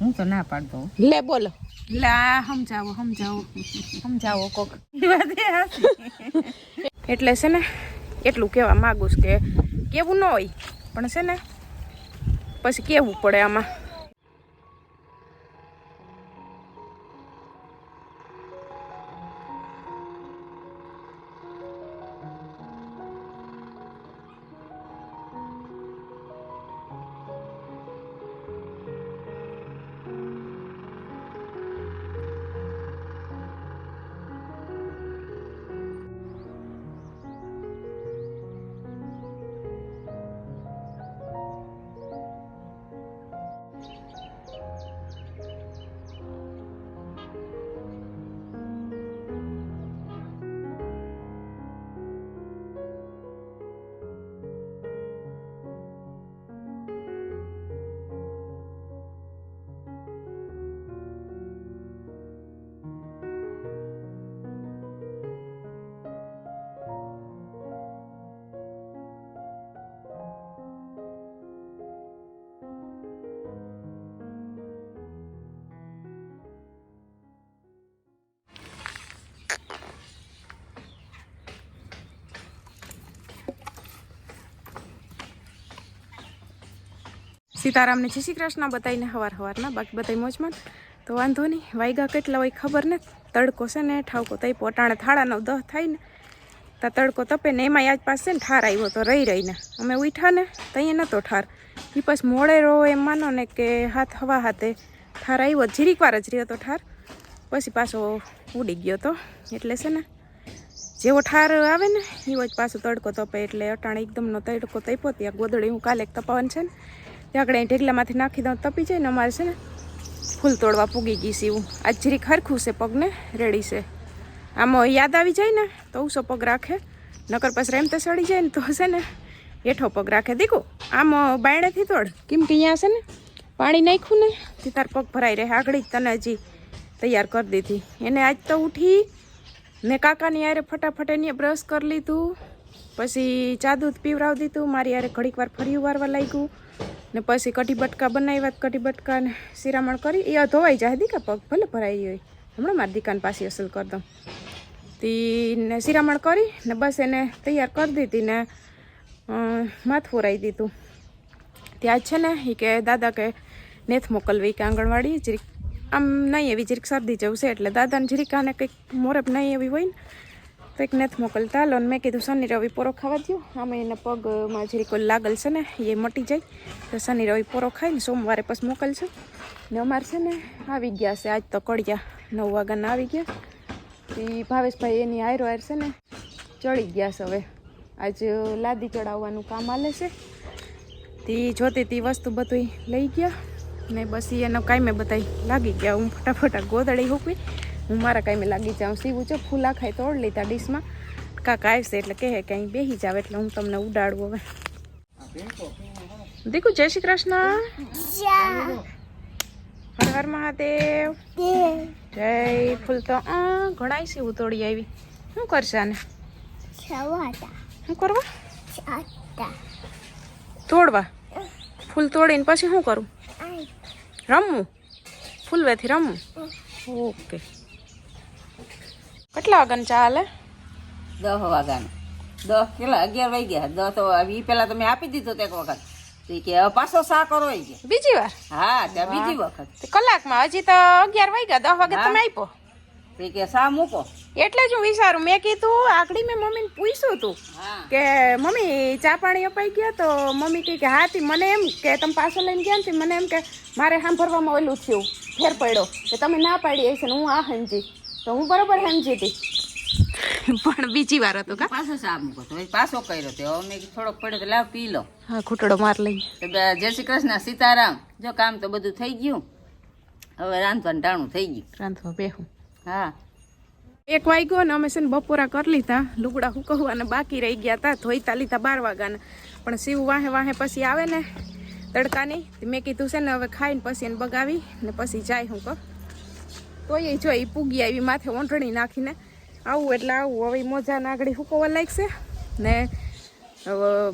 હું તો ના પાડતો. લે બોલો, લે સમજાવો સમજાવો સમજાવો કોક. એટલે છે ને એટલું કહેવા માંગુ છું કે કેવું ન હોય પણ છે ને પછી કેવું પડે આમાં. સીતારામને જય શ્રી કૃષ્ણ બતાવીને હવારના બાકી બતાવી મોજમાં. તો વાંધો નહીં, વાયગા કેટલા હોય ખબર ને. તડકો છે ને ઠાવકો તઈ પોટાણે 9:30 થાય ને તા તડકો તપે ને એમાં આજ પાસે ને ઠાર આવ્યો તો રહીને અમે ઉઠ્યા ને ત્યાં નહોતો ઠાર. એ પછી મોડે રહો એમ માનો ને કે હવા હાથે ઠાર આવ્યો, જીરીક વાર જ રહ્યો તો ઠાર, પછી પાછો ઉડી ગયો તો. એટલે છે ને જેવો ઠાર આવે ને એવો જ પાછો તડકો તપે. એટલે અટાણે એકદમનો તડકો તપ્યો. ત્યાં ગોદડી હું કાલે તપાવન છે ને ત્યાં આગળ ઢેગલામાંથી નાખી દઉં તપી જાય ને. અમારે છે ને ફૂલ તોડવા પૂગી ગઈ છે. એવું આજ જીરીક હરખું છે, પગને રેડી છે. આમાં યાદ આવી જાય ને તો ઉસો પગ રાખે, નકર પછી રેમ તો સડી જાય ને તો છે ને હેઠો પગ રાખે. દીકું આમ બાયણેથી તોડ, કેમ કે અહીંયા છે ને પાણી નાખ્યું ને તે તાર પગ ભરાઈ રહે. આગળ જ તને હજી તૈયાર કરી દીધી એને. આજ તો ઉઠી ને કાકાની યારે ફટાફટ એને બ્રશ કરી લીધું, પછી ચા દૂધ પીવરાવી દીધું. મારી યારે ઘડીક વાર ફર્યું વારવા લાગ્યું ને પછી કઢી બટકા બનાવ્યા. કઢી બટકા ને શિરામણ કરી એ ધોવાઈ જાય દીકા, પગ ભલે ભરાઈ હોય. હમણાં મારી દીકાને પાછી અસલ કરી દઉં તીને શિરામણ કરી ને બસ એને તૈયાર કરી દીધી ને માથું ફોરાઈ દીધું. ત્યાં જ છે ને એ કે દાદા કે નેથ મોકલવી કે આંગણવાડી જરીક આમ નહીં એવી જરીક શરદી જેવું છે. એટલે દાદાને જરીક આને કંઈક મોરબ નહીં એવી હોય ને તો એક નેથ મોકલતા હાલો. મેં કીધું શનિ રવિ પોરો ખાવા દો, આમાં એને પગમાં જરીક લાગલ છે ને એ મટી જાય તો શનિ રવિ પોરો ખાઈને સોમવારે પછી મોકલશે. ને અમારે છે ને આવી ગયા છે આજ તો કડિયા 9 વાગ્યાના આવી ગયા. એ ભાવેશભાઈ એની હાયરો હાયર છે ને ચડી ગયા છે. હવે આજ લાદી ચડાવવાનું કામ હાલે છે. તે જોતી તી વસ્તુ બધું લઈ ગયા ને બસ એનો કાંઈ મેં બધાય લાગી ગયા. હું ફટાફટ ગોદડી હૂકવી, હું મારા કાંઈ લાગી જાઉં. સીવું જો ફૂલા ખાઈ તોડ લીધા ડીશમાં. કાકા આવશે એટલે કહે કે અહીં બેસી જાવ એટલે હું તમને ઉડાડું. હવે દીકુ જય શ્રી કૃષ્ણ, હર હર મહાદેવ, જય. ફૂલ તો ઘણાય સીવું તોડી આવી. શું કરશે આને? શું કરવા? તોડવા? ફૂલ તોડીને પછી શું કરું? રમવું? ફૂલવેથી રમવું? ઓકે. કેટલા વાગ્યાનું ચાલે? 10 વાગ્યાનું. 10 કેટલા 11 વાગ્યા. 10 તો એ પેલા તમે આપી દીધો તો એક વખત. તો કે પાછો સા કરો કે બીજી વાર? હા, ત્યાં બીજી વખત કલાકમાં. હજી તો 11 વાગ્યા, 10 વાગે તમે આપ્યો તો કે સા મૂકો. એટલે જ હું વિચારું. મેં કીધું આગળ મેં મમ્મીને પૂછ્યું હતું કે મમ્મી ચા પાણી અપાઈ ગયા? તો મમ્મી કહે કે હા. તી મને એમ કે તમે પાછો લઈને ગયા ને મને એમ કે મારે સાંભળવામાં ઓલું થયું, ફેર પડ્યો કે તમે ના પાડી હશે ને હું આ સમજી. તો હું બરોબર સમજી હતી પણ બીજી વાર હતો કા પાછો સા મૂકો. તો પાછો કર્યો તો અમે થોડોક પડ્યો તો લાવ પી લો. હા, ઘૂંટડો માર લઈ. જય શ્રી કૃષ્ણ, સીતારામ. જો કામ તો બધું થઈ ગયું, હવે રાંધવાનું ટાણું થઈ ગયું. રાંધવા બેહું. હા, 1 વાગ્યો ને અમે છે ને બપોરા કરી લીધા. લુગડા હુકવવાના બાકી રહી ગયા હતા, ધોઈતા લીધા 12 વાગ્યાના. પણ સીવ વાહે વાહે પછી આવે ને તડકાની, મેં કીધું છે ને હવે ખાઈને પછી એને બગાવી ને પછી જાય. હું કહું તો એ જો એ પૂગી આવી માથે ઓંટણી નાખીને આવું એટલે આવું. હવે મોજા નાગડી હુકવવા લાગશે ને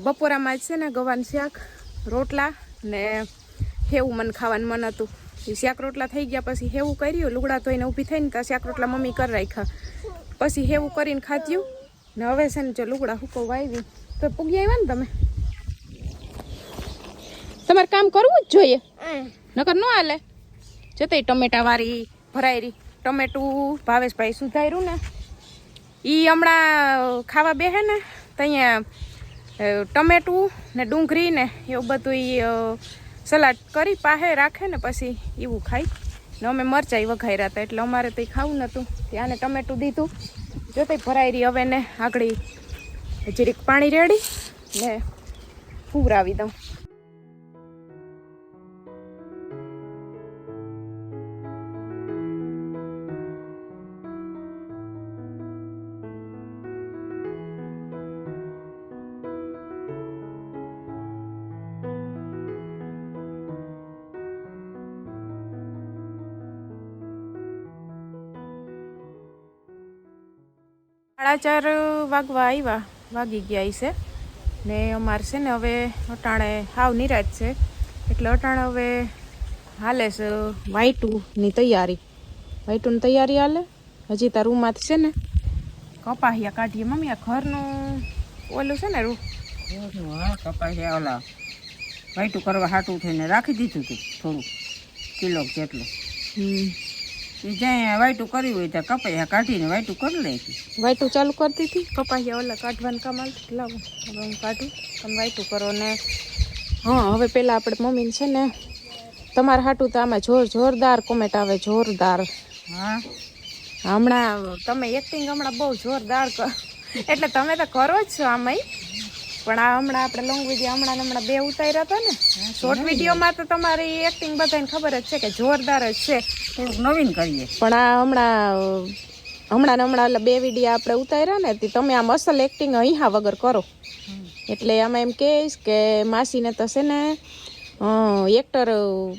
બપોરામાં જ છે ને ગવાનું શાક, રોટલા ને હેવું મને ખાવાનું મન હતું. એ શાક રોટલા થઈ ગયા પછી હેવું કર્યું, લુગડા ધોઈને ઊભી થઈને ત્યાં શાક રોટલા મમ્મી કરી રાખ્યા, પછી હેવું કરીને ખાધ્યું ને હવે છે ને જો લુગડા હુકવવા આવી તો પૂગી આવ્યા ને તમે. તમારે કામ કરવું જ જોઈએ, નકર ન હાલે. જતે ટમેટા વાળી ભરાયરી ટમેટું ભાવેશભાઈ સુધાર્યું ને એ હમણાં ખાવા બેહે ને તો અહીંયા ટમેટું ને ડુંગળી ને એવું બધું સલાડ કરી પાસે રાખે ને પછી એવું ખાઈ ને અમે મરચાઈ વઘાર્યા હતા એટલે અમારે તો ખાવું નહોતું, ત્યાંને ટમેટું દીધું. જોતે ભરાયરી હવે ને આગળ જરીક પાણી રેડી ને પૂરાવી દઉં. સાડા 4 વાગવા આવ્યા, વાગી ગયા છે ને અમારે છે ને હવે અટાણે હાવ નિરાજ છે એટલે અટાણે હવે હાલે છે વાઈટુની તૈયારી. વાઈટુની તૈયારી હાલે. હજી તાર રૂમાંથી છે ને કપાહિયા કાઢીએ મમ્મી. આ ઘરનું ઓલું છે ને રૂ કપાસિયા ઓલા વાઈટું કરવા હાટું થઈને રાખી દીધું હતું થોડું કિલો જેટલું. જ્યાં વાઈટું કર્યું હોય ત્યાં કપાસિયા કાઢીને વાઈટું કરી લે. વાઈટું ચાલુ કરતી હતી, કપાસિયા ઓલા કાઢવાનું કામ આવતું. લાવો હવે હું કાઢું, તમે વાઈટું કરો ને. હા હવે પેલા આપણે મમ્મીને છે ને તમારા હાટું તો આમાં જોરદાર કોમેન્ટ આવે, જોરદાર. હા હમણાં તમે એક્ટિંગ હમણાં બહુ જોરદાર કરો એટલે તમે તો કરો જ છો આમાંય, પણ આ હમણાં આપણે લોંગ વિડીયો હમણાં 2 ઉતાર્યા હતા ને શોર્ટ વિડીયોમાં તો તમારી એક્ટિંગ બધાને ખબર જ છે કે જોરદાર જ છે. થોડુંક નવીન કરીએ પણ આ હમણાં 2 વિડીયો આપણે ઉતાર્યા ને તે તમે આમ અસલ એક્ટિંગ અહીંયા વગર કરો એટલે આમાં એમ કહીશ કે માસીને તો છે ને એક્ટર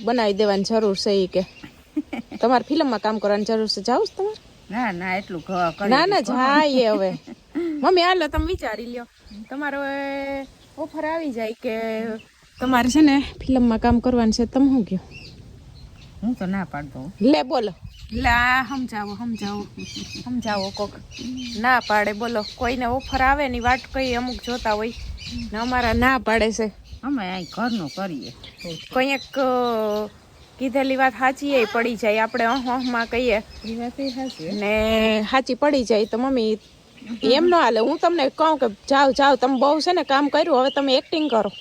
બનાવી દેવાની જરૂર છે. એ કે તમારે ફિલ્મમાં કામ કરવાની જરૂર છે. જાઉં તમારે? ના ના એટલું ના જાય હવે મમ્મી હાલો તમે વિચારી લ્યો. તમારો ઓફર આવી જાય કે તમારે છે ને ફિલ્મમાં કામ કરવાનું છે, તમે શું કહો? હું તો ના પાડતો. લે બોલો, લે સમજાવો કોક ના પાડે. બોલો કોઈને ઓફર આવે ની વાટ કઈ અમુક જોતા હોય ને અમારા ના પાડે છે. અમે અહીં ઘરનું કરીએ. કંઈક કીધેલી વાત સાચી એ પડી જાય, આપણે માં કહીએ ને સાચી પડી જાય તો મમ્મી એમ ન હાલે. હું તમને કહું કે જાઓ તમે બહુ છે ને કામ કર્યું, હવે તમે એક્ટિંગ કરો.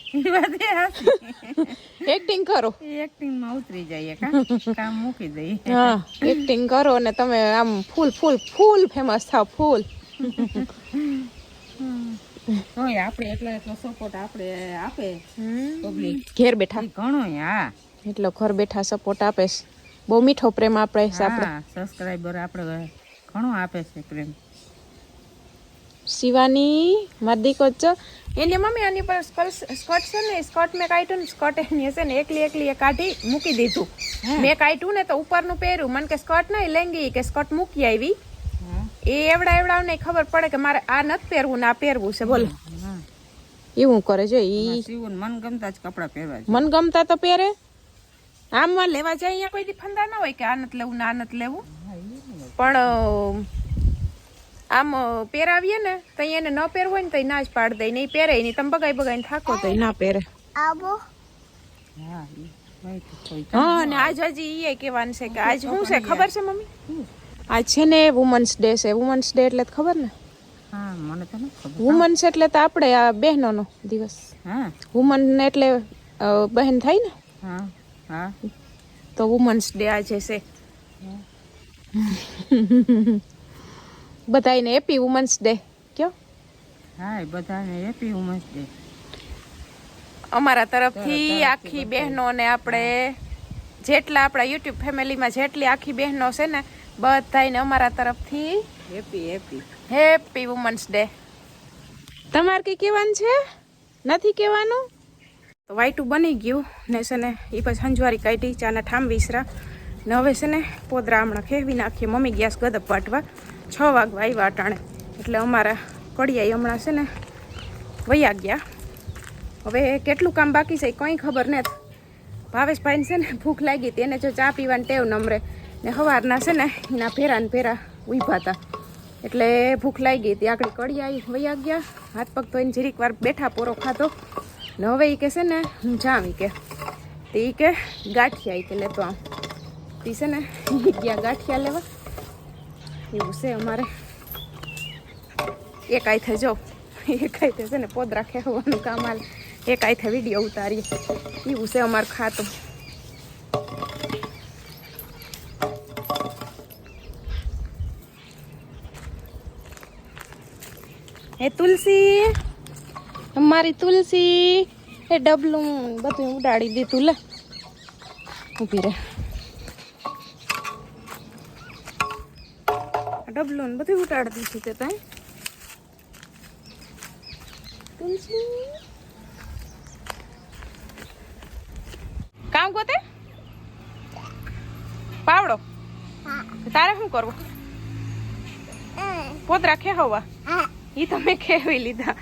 એક્ટિંગ કરો, એક્ટિંગમાં ઉતરી જઈએ, કામ મૂકી દઈએ. હા એક્ટિંગ કરો ને તમે આમ ફૂલ ફેમસ થાવ. ફૂલ આપણે એટલો સપોર્ટ આપણે આપે પબ્લિક ઘેર બેઠા ઘણો. હા એટલો ઘર બેઠા સપોર્ટ આપે છે. બહુ મીઠો પ્રેમ આપણે સબસ્ક્રાઈબર આપણે ઘણો આપે છે પ્રેમ. શિવાની મારી દીકો છો એની મમ્મી આની પર સ્કર્ટ છે ને, સ્કર્ટ મેં કાઢ્યું ને સ્કર્ટ એની હશે ને એકલી એ કાઢી મૂકી દીધું. મેં કાઢ્યું ને તો ઉપરનું પહેર્યું, મને કે સ્કર્ટ નહીં લેંગી કે સ્કર્ટ મૂકી આવી. એ એવડા ને ખબર પડે કે મારે આ નથી પહેરવું ને આ પહેરવું છે. બોલો એવું કરે છે. મનગમતા જ કપડા પહેરવા, મનગમતા તો પહેરે. આમ લેવા જાય અહીંયા કોઈ દી ફંદા ના હોય કે આ નથી લેવું ને આ નથી લેવું, પણ આમ પહેરાવીએ ને તો એને ન પહેરવું હોય ને તો ના જ પાડ દે. નહીં પહેરે નહીં, તમે બગાઈને થાકો તો ના પહેરે. હા ને આજ હજી એ કહેવાનું છે કે આજ શું છે ખબર છે મમ્મી? આજ છે ને વુમન્સ ડે છે. વુમન્સ ડે એટલે ખબર ને? હા મને તો નથી ખબર. વુમન્સ એટલે તો આપણે આ બહેનોનો દિવસ. હા વુમન એટલે બહેન થાય ને. હા હા તો વુમન્સ ડે આજે છે. બધાને હેપી વુમન્સ ડે કયો. હા બધાને હેપી વુમન્સ ડે અમારા તરફથી. આખી બહેનોને આપણે જેટલા આપણા યુટ્યુબ ફેમિલીમાં જેટલી આખી બહેનો છે ને બધાને અમારા તરફથી હેપી વુમન્સ ડે. તમારે કઈ કહેવાનું છે? નથી કહેવાનું? તો વાઈટું બની ગયું ને છે ને એ પછી હંજવારી કાઢી, ચાના ઠામ વિસરા ને હવે છે ને પોદરા હમણાં ખેવી નાખીએ. મમ્મી ગેસ ગદપ વાટવા 6 વાગવા આવ્યા અટાણે એટલે અમારા કડિયા હમણાં છે ને વયા ગયા. હવે કેટલું કામ બાકી છે કંઈ ખબર નથી. ભાવેશભાઈને છે ને ભૂખ લાગી હતી, એને જો ચા પીવાની ટેવ નમરે ને સવારના છે ને એના ભેરા ને ભેરા ઊભા હતા એટલે ભૂખ લાગી હતી. આકડી કડિયા વયા ગયા, હાથ પગ ધોઈને જરીક વાર બેઠા, પોરો ખાધો ને હવે એ કે છે ને હું જામ કે તે એ કે ગાંઠિયા કે લેતો આમ તે છે ને ગયા ગાંઠિયા લેવા. એવું છે અમારે. એક આઈથે જો એક આઈથે છે ને પોદરા ખેવાનું કામ હાલે, એક આઈથે વિડીયો ઉતારીએ, એવું છે અમારે ખાતું. હે તુલસી, અમારી તુલસી એ ડબલું બધું ઉડાડી દીધું. લે ઊભી રહે, ડબલું ને બધું ઉડાડી દીધું તે ત્યાં. તુલસી કામ ગોતે પાવડો તારે શું કરવું? પોદરા ખેહવા ઈ તો મેં ખેવી લીધા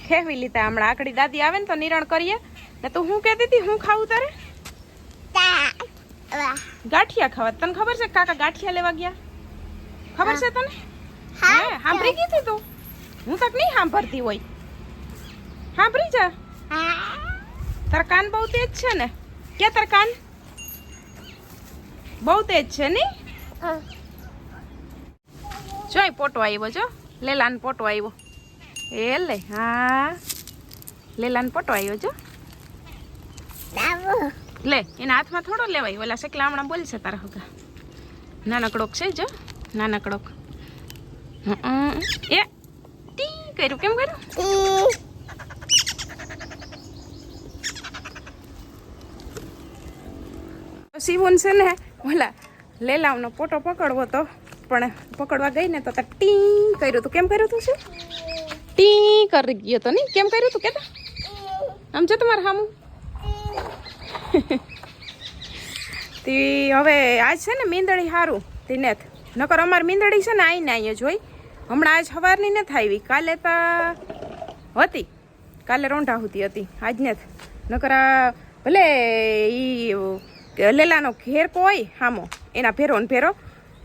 હમણાં. આકડી દાદી આવે ને તો નિરણ કરીએ ને. તું શું કહેતી હતી હું ખાવું તારે? ગાંઠિયા ખાવા. તને ખબર છે કાકા ગાંઠિયા લેવા ગયા? ખબર છે તને? હે સાંભળી ગઈ હતી તું? હું તક નહીં સાંભળતી હોય. સાંભળી જા. તારા કાન બહુ તેજ છે ને? ક્યાં તારા કાન બહુ તેજ છે ને? જોઈ પોટો આવ્યો, જો લેલાન પોટો આવ્યો. એ લે, હા લેલાન પોટો આવ્યો જો. લે એના હાથમાં થોડો લેવાય, ઓલા શેકલા હમણાં બોલશે તારા હગા. નાનકડોક છે જો, નાનકડોક. એ ટી કર્યું, કેમ કર્યું? શિવન છે ને ઓલા લેલાવનો પોટો પકડવો તો, પણ પકડવા ગઈ ને તો ટી કર્યું તું. કેમ કર્યું તું? શું ટી કરી ગયો તો નહીં? કેમ કર્યું તું કેતા? આમ છે તમારે સામું. તે હવે આજ છે ને મીંદડી સારું તીને, નકર અમારે મીંદડી છે ને આવીને અહીંયા જોઈ. હમણાં આજ સવારની નથી આવી, કાલે તો હતી, કાલે રોંઢા સુધી હતી, આજ ને નકર ભલે ઈ લેલાનો ઘેરકો હોય સામો એના ભેરો ને ભેરો,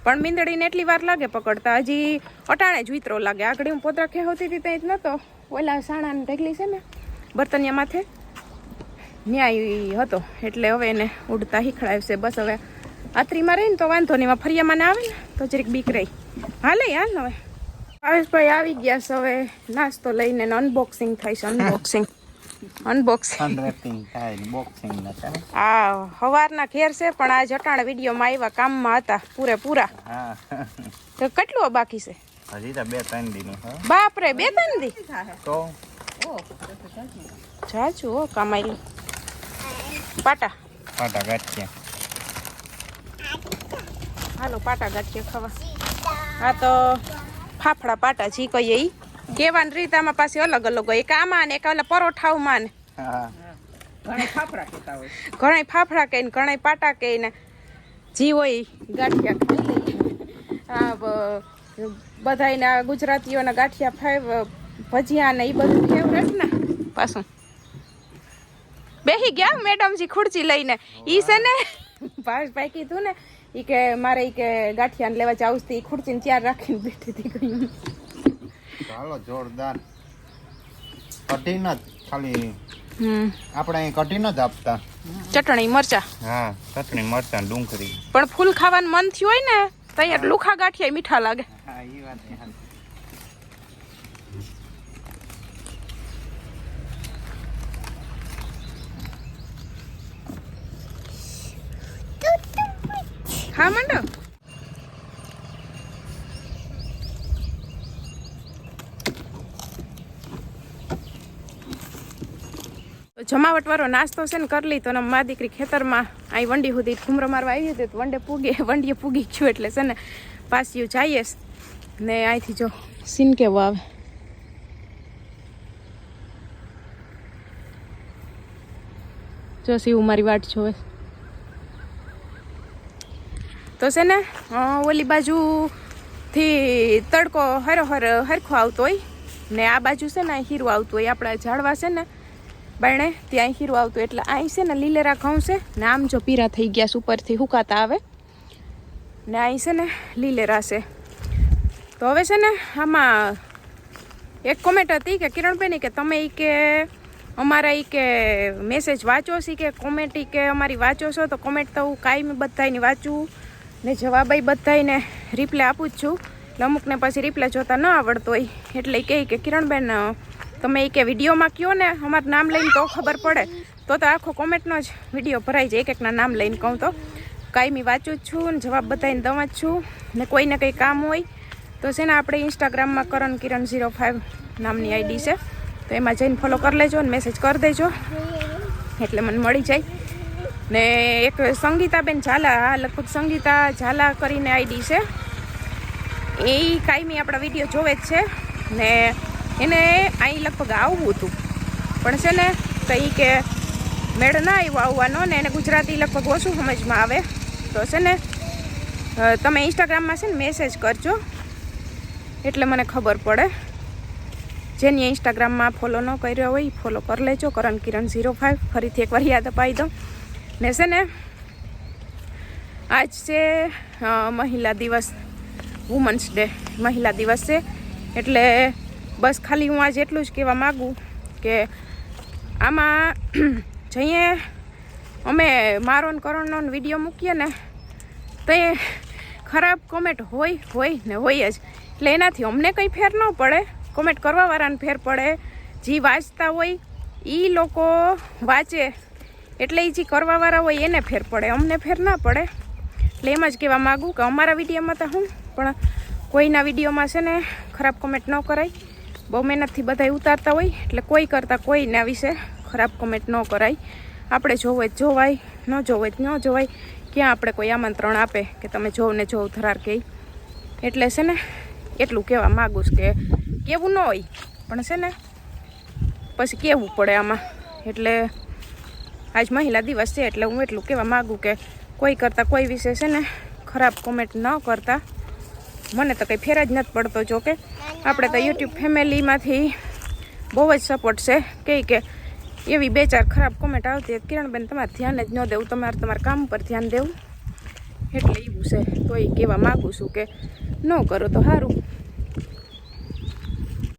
પણ મીંદડીને એટલી વાર લાગે પકડતા. હજી અટાણે જ વિતરો લાગે. આગળ હું પોતરા ખેવતી હતી ત્યાં જ નહોતો, ઓલા સાણાને ઢગલી છે ને બર્તનિયા માથે ન્યાય હતો એટલે હવે એને ઉડતા શીખડાવશે. બસ હવે આત્રીમાં રહીને તો વાંધો નહીં, એમાં ફરિયામાં ના આવે ને તો જરીક બીક રહી. હાલે હાલ હવે ભાવેશભાઈ આવી ગયા છે. હવે નાસ્તો લઈને અનબોક્સિંગ થાય છે. અનબોક્સિંગ આ સવારના ઘેર છે પણ આ જટાણ વિડીયોમાં આવ્યા, કામમાં હતા પૂરેપૂરા. તો કેટલું બાકી છે? હજી તો 2-3 દી. બાપ રે, 2-3 દી તો જાજુ હો કમાઈ. પાટા ગાંઠિયા હાલો, પાટા ગાંઠિયા ખાવા. હા તો ફાફડા પાટા જી કહીએ ઈ કેવાની રીત આમાં પાછી અલગ અલગ હોય. એક આમાં ને એક ઓલા પરોઠાઓમાં ને ઘણા ફાફડા કહે ને ઘણા પાટા કહે ને જી હોય ગાંઠિયા ખાઈ લઈએ. બધાના ગુજરાતીઓના ગાંઠિયા ભજીયા ને એ બધું ફેવરેટ ને. પાછું બેસી ગયા મેડમજી ખુરચી લઈને. ઈ છે ને ભાવેશભાઈ કીધું ને ઈ કે મારે ઈ કે ગાંઠિયા લેવા જાવ તી, ખુરચીને ચાર રાખીને બેઠી હતી. કહ્યું ચાલો જોરદાર. કઠિન જ ખાલી આપણે અહીં કઠિન જ આપતા. ચટણી મરચા. હા, ચટણી મરચા ડુંગળી. પણ ફૂલ ખાવાનું મન થયું હોય ને તૈયાર લુખા ગાંઠિયા મીઠા લાગે. હા, ઈ વાત છે. હા મંડો. જમાવટ વાળો નાસ્તો છે ને કરી લી તો મા દીકરી ખેતરમાં અહીં વંડી સુધી ઘૂમરો મારવા આવી હતી તો વંડીએ પૂગી ગયું એટલે છે ને પાછું જઈએ ને અહીંથી જો સીન કેવો આવે. જો શિવ મારી વાટ જોવે તો છે ને ઓલી બાજુથી તડકો હરખો આવતો હોય ને આ બાજુ છે ને હીરું આવતું હોય. આપણા ઝાડવા છે ને બાયણે ત્યાં હીરું આવતું એટલે અહીં છે ને લીલેરા ઘઉં છે ને આમ જો પીરા થઈ ગયા ઉપરથી હુકાતા આવે ને અહીં છે ને લીલેરા છે. તો હવે છે ને આમાં એક કોમેન્ટ હતી કે કિરણબેન કે તમે કે અમારા કે મેસેજ વાંચો છે કે કોમેન્ટ કે અમારી વાંચો છો તો કોમેન્ટ તો હું કાંઈ બધાની વાંચું ને જવાબ બધાને રિપ્લાય આપું જ છું. એટલે અમુકને પછી રિપ્લાય જોતા ન આવડતો હોય એટલે કહે કે કિરણબેન તમે કે વિડીયોમાં કહો ને અમારું નામ લઈને તો ખબર પડે તો આખો કોમેન્ટનો જ વિડીયો ભરાઈ જાય. એક એકના નામ લઈને કહું તો કાંઈ વાંચું જ છું ને જવાબ બધાને દઉં જ છું. ને કોઈને કંઈ કામ હોય તો છે ને આપણે ઇન્સ્ટાગ્રામમાં kiran05 નામની આઈડી છે તો એમાં જઈને ફોલો કરી લેજો ને મેસેજ કરી દેજો એટલે મને મળી જાય. ને એક સંગીતાબેન ઝાલા, લગભગ સંગીતા ઝાલા કરીને આઈડી છે, એ કાયમી આપણા વિડીયો જોવે જ છે ને એને અહીં લગભગ આવવું હતું પણ છે ને કંઈ કે મેળ ના આવ્યો આવવાનો ને એને ગુજરાતી લગભગ ઓછું સમજમાં આવે તો છે ને તમે ઇન્સ્ટાગ્રામમાં છે ને મેસેજ કરજો એટલે મને ખબર પડે. જેની ઇન્સ્ટાગ્રામમાં ફોલો ન કર્યો હોય ફોલો કરી લેજો, kiran05. ફરીથી એકવાર યાદ અપાવી દઉં ને છે ને આજ છે મહિલા દિવસ, વુમન્સ ડે, મહિલા દિવસ છે એટલે બસ ખાલી હું આજે એટલું જ કહેવા માગું કે આમાં જઈએ અમે મારો ને કરણનો વિડીયો મૂકીએ ને તો એ ખરાબ કોમેન્ટ હોય ને હોય જ એટલે એનાથી અમને કંઈ ફેર ન પડે, કોમેન્ટ કરવાવાળાને ફેર પડે. જે વાંચતા હોય એ લોકો વાંચે એટલે એ જે કરવાવાળા હોય એને ફેર પડે, અમને ફેર ના પડે. એટલે એમ જ કહેવા માગું કે અમારા વિડીયોમાં તો હું પણ કોઈના વિડીયોમાં છે ને ખરાબ કોમેન્ટ ન કરાય. બહુ મહેનતથી બધા ઉતારતા હોય એટલે કોઈ કરતાં કોઈના વિશે ખરાબ કોમેન્ટ ન કરાય. આપણે જોવે જ જોવાય, ન જોવે જ ન જોવાય. ક્યાં આપણે કોઈ આમંત્રણ આપે કે તમે જોવ ને જોવ થરાર કહે. એટલે છે ને એટલું કહેવા માગું છું કે કેવું ન હોય પણ છે ને પછી કહેવું પડે આમાં. એટલે આજ મહિલા દિવસ છે એટલે હું એટલું કહેવા માગું કે કોઈ કરતાં કોઈ વિશે છે ને ખરાબ કોમેન્ટ ન કરતા. મને તો કંઈ ફેર જ નથી પડતો. જો કે આપણે તો યુટ્યુબ ફેમિલીમાંથી બહુ જ સપોર્ટ છે કે એવી 2-4 ખરાબ કોમેન્ટ આવતી કિરણબેન તમારે ધ્યાન જ ન દેવું, તમારા કામ પર ધ્યાન દેવું એટલે એવું છે. તો એ કહેવા માગું છું કે ન કરો તો સારું.